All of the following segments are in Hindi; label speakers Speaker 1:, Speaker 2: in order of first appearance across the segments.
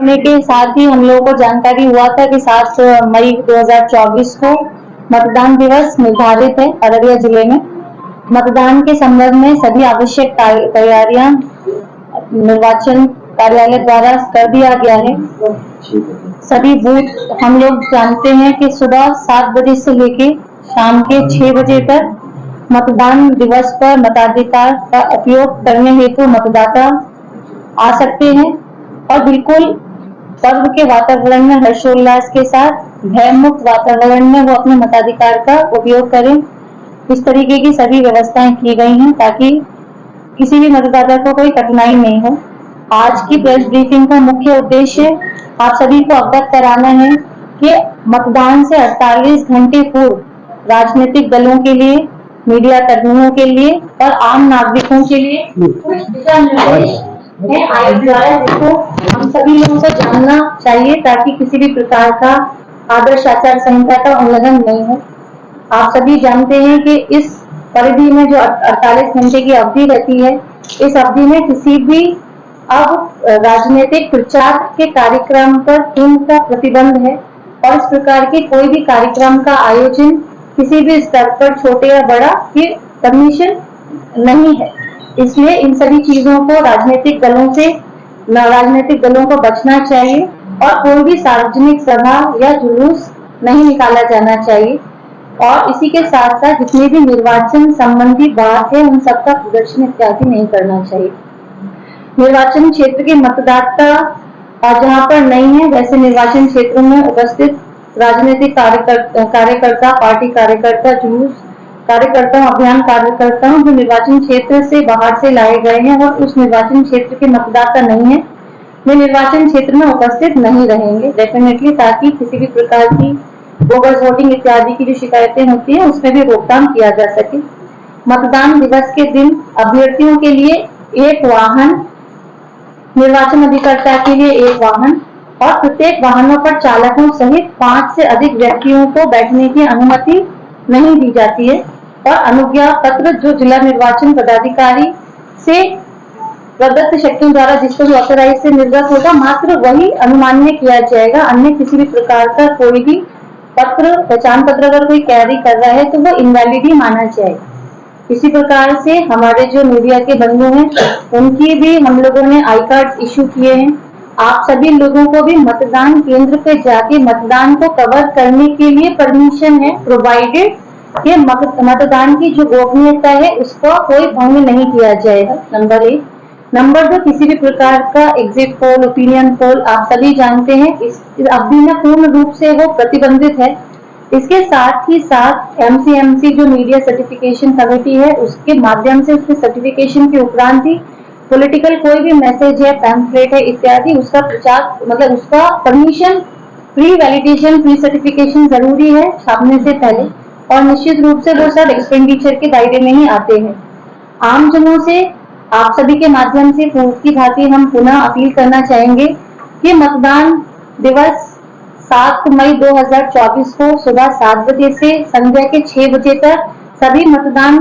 Speaker 1: करने के साथ ही हम लोगों को जानकारी हुआ था कि 7 मई 2024 को मतदान दिवस निर्धारित है अररिया जिले में। मतदान के संबंध में सभी आवश्यक तैयारियां निर्वाचन कार्यालय द्वारा कर दिया गया है। सभी बूथ हम लोग जानते हैं कि सुबह 7 बजे से लेके शाम के 6 बजे तक मतदान दिवस पर मताधिकार का उपयोग करने हेतु मतदाता आ सकते हैं और बिल्कुल पर्व के वातावरण में हर्षोल्लास के साथ भयमुक्त वातावरण में वो अपने मताधिकार का उपयोग करें। इस तरीके की सभी व्यवस्थाएं की गई हैं ताकि किसी भी मतदाता को कोई कठिनाई नहीं हो। आज की प्रेस ब्रीफिंग का मुख्य उद्देश्य आप सभी को अवगत कराना है कि मतदान से 48 घंटे पूर्व राजनीतिक दलों के लिए, मीडिया कर्मियों के लिए और आम नागरिकों के लिए कुछ दिशा निर्देश है आयोग द्वारा, जिसको हम सभी लोगों को जानना चाहिए ताकि किसी भी प्रकार का आदर्श आचार संहिता का उल्लंघन नहीं हो। आप सभी जानते हैं कि इस परिधि में जो 48 घंटे की अवधि रहती है, इस अवधि में किसी भी अब राजनीतिक प्रचार के कार्यक्रम पर पूर्णतः प्रतिबंध है और इस प्रकार के कोई भी कार्यक्रम का आयोजन किसी भी स्तर पर छोटे या बड़ा की परमिशन नहीं है। इसलिए इन सभी चीजों को राजनीतिक दलों को बचना चाहिए और कोई भी सार्वजनिक सभा या जुलूस नहीं निकाला जाना चाहिए और इसी के साथ साथ जितनी भी निर्वाचन संबंधी बात है उन सबका प्रदर्शन इत्यादि नहीं करना चाहिए। निर्वाचन क्षेत्र के मतदाता जहाँ पर नहीं है वैसे निर्वाचन क्षेत्रों में उपस्थित राजनीतिक कार्यकर्ता, पार्टी कार्यकर्ता, जुलूस कार्यकर्ता, अभियान कार्यकर्ता जो निर्वाचन क्षेत्र से बाहर से लाए गए हैं और उस निर्वाचन क्षेत्र के मतदाता नहीं है, वे निर्वाचन क्षेत्र में उपस्थित नहीं रहेंगे डेफिनेटली, ताकि किसी भी प्रकार की बोगस वोटिंग इत्यादि की जो शिकायतें होती है उसमें भी रोकथाम किया जा सके। मतदान दिवस के दिन अभ्यर्थियों के लिए एक वाहन, निर्वाचन अधिकर्ता के लिए एक वाहन और प्रत्येक वाहनों पर चालकों सहित 5 से अधिक व्यक्तियों को बैठने की अनुमति नहीं दी जाती है और अनुज्ञा पत्र जो जिला निर्वाचन पदाधिकारी से प्रदत्त शक्तियों द्वारा जिसको भी ऑथराइज से निर्गत होगा मात्र वही अनुमान्य किया जाएगा। अन्य किसी भी प्रकार का कोई भी पत्र, पहचान पत्र अगर कोई कैरी कर रहा है तो वो इनवैलिड ही माना जाएगा। इसी प्रकार से हमारे जो मीडिया के बंधु हैं उनकी भी हम लोगों ने आई कार्ड इशू किए हैं। आप सभी लोगों को भी मतदान केंद्र पे जाके मतदान को कवर करने के लिए परमिशन है, प्रोवाइडेड कि मतदान की जो गोपनीयता है उसका कोई भंग नहीं किया जाएगा। नंबर 1। नंबर 2, किसी भी प्रकार का एग्जिट पोल, ओपिनियन पोल आप सभी जानते हैं इस अवधि में पूर्ण रूप से वो प्रतिबंधित है। इसके साथ ही साथ MCMC जो मीडिया सर्टिफिकेशन कमेटी है उसके माध्यम से उसके सर्टिफिकेशन के उपरांत ही पॉलिटिकल कोई भी मैसेज है, पैम्फलेट है इत्यादि उसका प्रचार मतलब उसका permission, pre validation, pre certification जरूरी है छापने से पहले और निश्चित रूप से वो सब एक्सपेंडिचर के दायरे में ही आते हैं। आम जनों से आप सभी के माध्यम से पूर्व की भांति हम पुनः अपील करना चाहेंगे कि मतदान दिवस 7 मई 2024 को सुबह 7 बजे से संध्या के 6 बजे तक सभी मतदान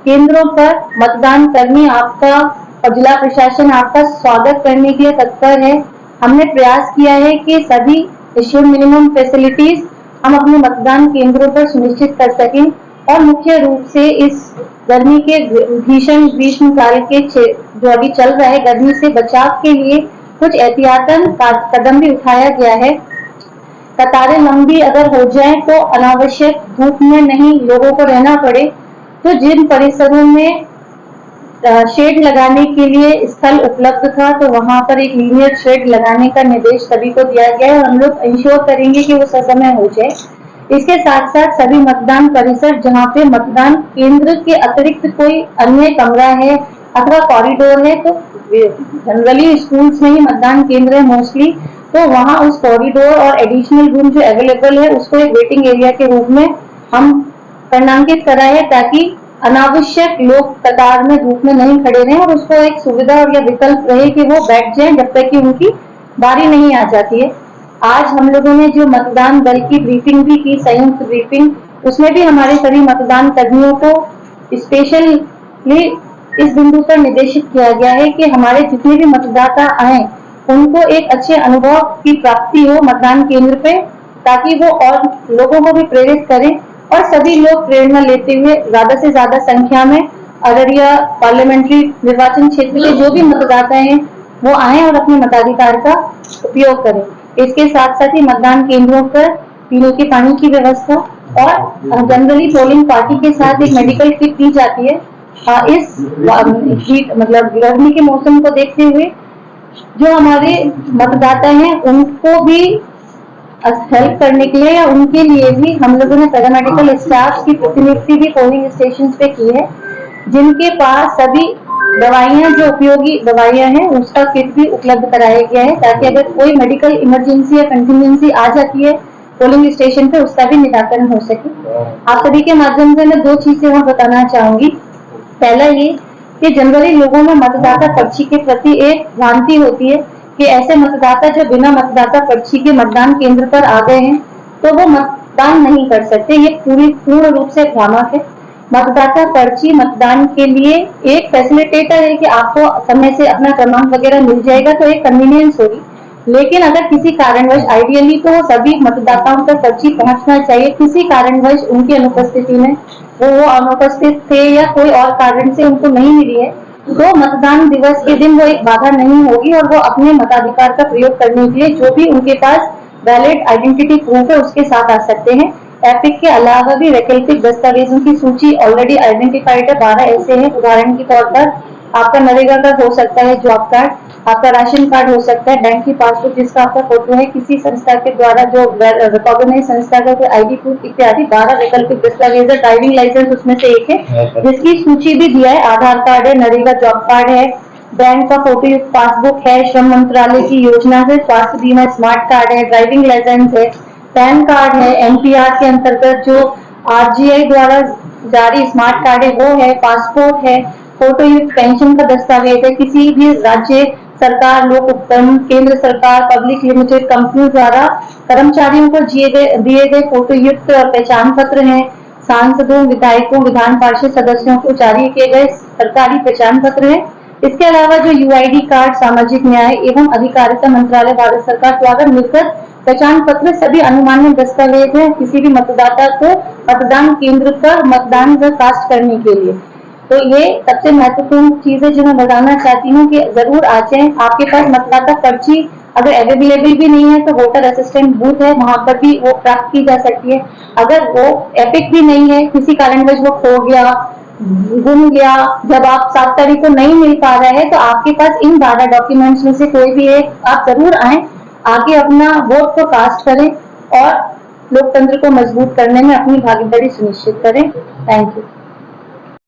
Speaker 1: केंद्रों पर मतदान कर्मी आपका और जिला प्रशासन आपका स्वागत करने के लिए तत्पर है। हमने प्रयास किया है कि सभी इश्यूड मिनिमम फैसिलिटीज हम अपने मतदान केंद्रों पर सुनिश्चित कर सकें और मुख्य रूप से इस गर्मी के भीषण ग्रीष्म काल के जो अभी चल रहा है गर्मी से बचाव के लिए कुछ एहतियातन कदम भी उठाया गया है। कतारें लंबी अगर हो जाए तो अनावश्यक धूप में नहीं लोगों को रहना पड़े तो जिन परिसरों में शेड लगाने के लिए स्थल उपलब्ध था तो वहां पर एक लीनियर शेड लगाने का निर्देश सभी को दिया गया है और हम लोग इंश्योर करेंगे कि वो ससमय हो जाए। इसके साथ साथ सभी मतदान परिसर जहां पे मतदान केंद्र के अतिरिक्त कोई अन्य कमरा है अथवा कॉरिडोर है तो जनरली स्कूल्स में ही मतदान केंद्र है मोस्टली, तो वहां उस कॉरिडोर और एडिशनल रूम जो अवेलेबल है उसको एक वेटिंग एरिया के रूप में हम क्रियान्वित कराए ताकि अनावश्यक लोग कतार में धूप में नहीं खड़े रहें और उसको एक सुविधा और या विकल्प रहे कि वो बैठ जाएं जब तक कि उनकी बारी नहीं आ जाती है। आज हम लोगों ने जो मतदान दल की ब्रीफिंग भी की, संयुक्त ब्रीफिंग, उसमें भी हमारे सभी मतदान कर्मियों को स्पेशली इस बिंदु पर निर्देशित किया गया है कि हमारे जितने भी मतदाता आए उनको एक अच्छे अनुभव की प्राप्ति हो मतदान केंद्र पे, ताकि वो और लोगों को भी प्रेरित करें और सभी लोग प्रेरणा लेते हुए ज्यादा से ज्यादा संख्या में अररिया पार्लियामेंट्री निर्वाचन क्षेत्र के जो भी मतदाता हैं वो आए और अपने मताधिकार का उपयोग करें। इसके साथ साथ ही मतदान केंद्रों पर पीने के पानी की व्यवस्था और जनरली पोलिंग पार्टी के साथ एक मेडिकल किट दी जाती है। इस मतलब गर्मी के मौसम को देखते हुए जो हमारे मतदाता हैं उनको भी हेल्प करने के लिए या उनके लिए भी हम लोगों ने पैरामेडिकल स्टाफ की प्रतिनियुक्ति भी पोलिंग स्टेशन पे की है, जिनके पास सभी दवाइयां जो उपयोगी दवाइयां हैं उसका किट भी उपलब्ध कराया गया है, ताकि अगर कोई मेडिकल इमरजेंसी या कंटिजेंसी आ जाती है पोलिंग स्टेशन पे उसका भी निराकरण हो सके। आप सभी के माध्यम से मैं दो चीजें और बताना चाहूंगी। पहला ये कि जनरली लोगों में मतदाता पर्ची के प्रति एक भ्रांति होती है कि ऐसे मतदाता जो बिना मतदाता पर्ची के मतदान केंद्र पर आ गए हैं तो वो मतदान नहीं कर सकते। ये पूर्ण रूप से भ्रामक है। मतदाता पर्ची मतदान के लिए एक फैसिलिटेटर है कि आपको समय से अपना क्रमांक वगैरह मिल जाएगा तो एक कन्वीनियंस होगी, लेकिन अगर किसी कारणवश आइडियली तो सभी मतदाताओं तक पर्ची पहुंचना चाहिए, किसी कारणवश उनकी अनुपस्थिति में वो अनुपस्थित थे या कोई और कारण से उनको नहीं मिली है तो मतदान दिवस के दिन वो एक बाधा नहीं होगी और वो अपने मताधिकार का प्रयोग करने के लिए जो भी उनके पास वैलिड आइडेंटिटी प्रूफ है उसके साथ आ सकते हैं। एपिक के अलावा भी वैकल्पिक दस्तावेजों की सूची ऑलरेडी आइडेंटिफाइड है, 12 ऐसे हैं। उदाहरण के तौर पर आपका नरेगा का हो सकता है, जॉब कार्ड, आपका राशन कार्ड हो सकता है, बैंक की पासबुक जिसका आपका फोटो है, किसी संस्था के द्वारा जो रिकॉग्नाइज संस्था का कोई आईडी प्रूफ इत्यादि। 12 वैकल्पिक दस्तावेज, ड्राइविंग लाइसेंस उसमें से एक है जिसकी सूची भी दिया है। आधार कार्ड है, नरेगा जॉब कार्ड है, बैंक का फोटो युक्त पासबुक है, श्रम मंत्रालय की योजना से स्वास्थ्य बीमा स्मार्ट कार्ड है, ड्राइविंग लाइसेंस है, पैन कार्ड है, एनपीआर के अंतर्गत जो आरजीआई द्वारा जारी स्मार्ट कार्ड है वो है, पासपोर्ट है, फोटो युक्त पेंशन का दस्तावेज है, किसी भी राज्य सरकार, लोक उपक्रम, केंद्र सरकार, पब्लिक लिमिटेड कंपनी द्वारा कर्मचारियों को दिए गए फोटो युक्त पहचान पत्र है, सांसदों, विधायकों, विधान पार्षद सदस्यों को जारी किए गए सरकारी पहचान पत्र है। इसके अलावा जो यूआईडी कार्ड सामाजिक न्याय एवं अधिकारिता मंत्रालय भारत सरकार द्वारा निर्गत पहचान पत्र सभी अनुमान्य दस्तावेज है किसी भी मतदाता को मतदान केंद्र पर मतदान कास्ट करने के लिए। तो ये सबसे महत्वपूर्ण चीज है जो मैं बताना चाहती हूँ कि जरूर आ जाए। आपके पास मतदाता पर्ची अगर अवेलेबल भी नहीं है तो वोटर असिस्टेंट बूथ है, वहां पर भी वो प्राप्त की जा सकती है। अगर वो एपिक भी नहीं है, किसी कारणवश वो खो गया, गुम गया, जब आप 7 तारीख को नहीं मिल पा रहा है तो आपके पास इन 12 डॉक्यूमेंट्स में से कोई भी एक आप जरूर आए, आगे अपना वोट को कास्ट करें और लोकतंत्र को मजबूत करने में अपनी भागीदारी सुनिश्चित करें। Thank you.